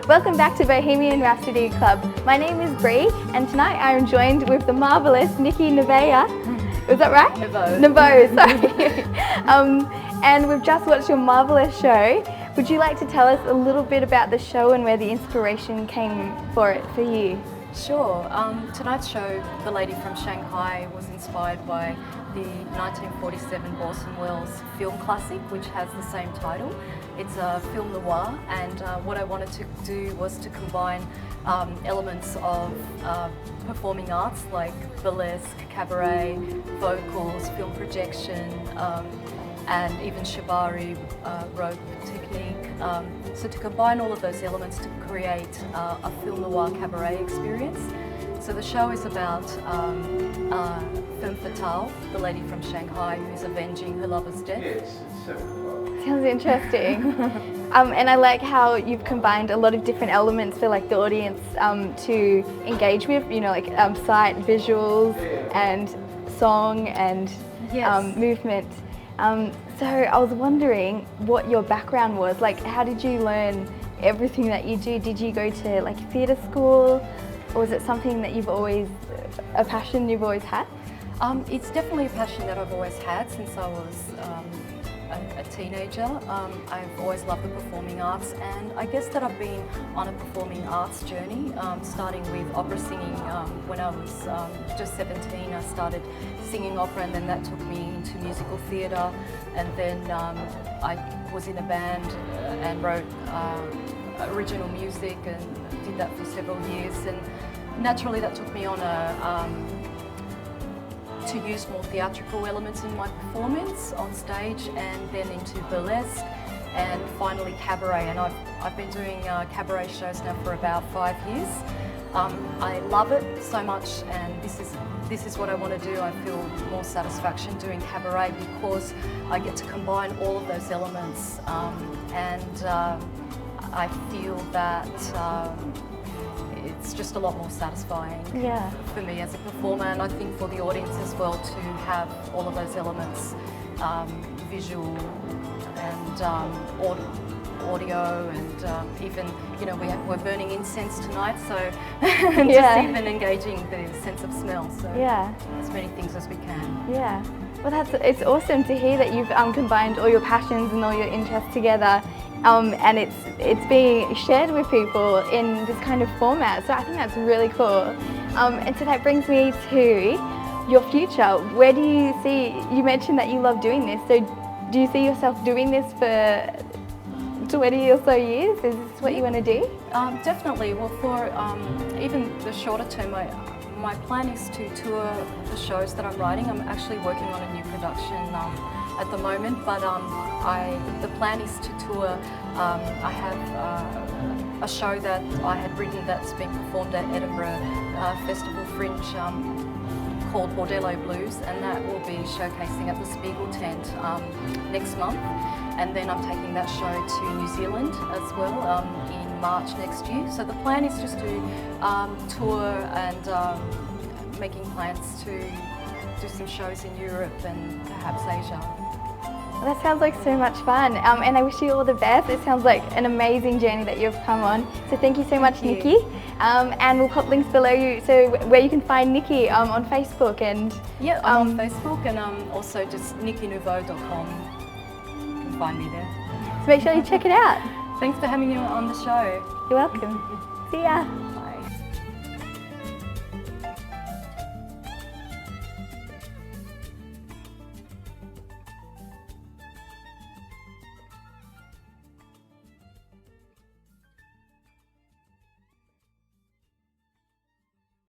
Welcome back to Bohemian Rhapsody Club. My name is Bree, and tonight I am joined with the marvellous Nikki Nouveau. Was that right? Nouveau, sorry. And we've just watched your marvellous show. Would you like to tell us a little bit about the show and where the inspiration came for it for you? Sure. Tonight's show, The Lady From Shanghai, was inspired by the 1947 Orson Welles film classic, which has the same title. It's a film noir, and what I wanted to do was to combine elements of performing arts like burlesque, cabaret, vocals, film projection, and even shibari, rope technique. So to combine all of those elements to create a film noir cabaret experience. So the show is about femme fatale, the lady from Shanghai, who's avenging her lover's death. Yes, it's 7 o'clock. Sounds interesting. And I like how you've combined a lot of different elements for like the audience to engage with, you know, like sight, visuals, and song and movement. So I was wondering what your background was. Like, how did you learn everything that you do? Did you go to like theatre school, or was it something that you've always, a passion you've always had? It's definitely a passion that I've always had since I was a teenager. I've always loved the performing arts, and I guess that I've been on a performing arts journey, starting with opera singing. When I was just 17, I started singing opera, and then that took me into musical theatre, and then I was in a band and wrote original music and did that for several years, and naturally that took me on to use more theatrical elements in my performance on stage, and then into burlesque, and finally cabaret. And I've been doing cabaret shows now for about 5 years. I love it so much, and this is what I want to do. I feel more satisfaction doing cabaret because I get to combine all of those elements, and I feel that it's just a lot more satisfying for me as a performer, and I think for the audience as well, to have all of those elements, visual and audio, and even, you know, we're burning incense tonight, so just even engaging the sense of smell, so as many things as we can. Yeah. Well, it's awesome to hear that you've combined all your passions and all your interests together, and it's being shared with people in this kind of format. So I think that's really cool. And so that brings me to your future. Where do you see? You mentioned that you love doing this. So do you see yourself doing this for 20 or so years? Is this what you want to do? Definitely. Well, for even the shorter term, my plan is to tour the shows that I'm writing. I'm actually working on a new production at the moment, but the plan is to tour. I have a show that I had written that's been performed at Edinburgh Festival Fringe called Bordello Blues, and that will be showcasing at the Spiegel tent next month. And then I'm taking that show to New Zealand as well in March next year. So the plan is just to tour and making plans to do some shows in Europe and perhaps Asia. Well, that sounds like so much fun, and I wish you all the best. It sounds like an amazing journey that you've come on. So thank you so much, Nikki. And we'll pop links below you, so where you can find Nikki on Facebook and... Yeah, I'm on Facebook, and also just nikkinouveu.com. Find me there. So make sure you check it out. Thanks for having me on the show. You're welcome. See ya.